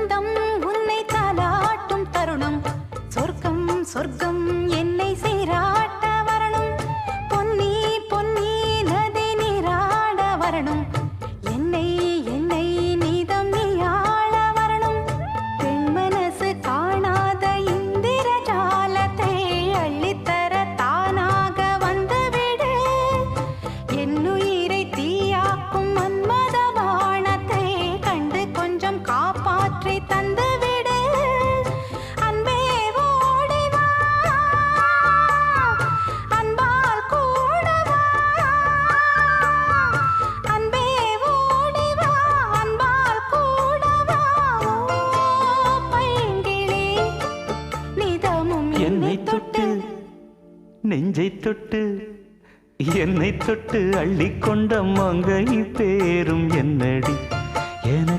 சொந்தம் உன்னை தாலாட்டும் தருணம் சொர்க்கம் சொர்க்கம் என்னை சீராட்ட வரணும் பொன்னி பொன்னி நதி நீராட வரணும் என்னை என்னை நீதம் நீயாள வரணும் பெண் மனசு காணாத இந்திர ஜாலத்தை அள்ளித்தர தானாக வந்துவிடு என்னுயிரை தீயாக்கும் மன்மத வானத்தை கண்டு கொஞ்சம் காப்பாற்றி தந்துவிடு அன்பே ஓடி வா அன்பால் கூட வா அன்பே ஓடி வா அன்பால் கூட வா பைங்கிளி நிதமும் என்னை தொட்டு நெஞ்சை தொட்டு என்னை தொட்டு அள்ளிக்கொண்ட மங்கை பேரும் என்னடி என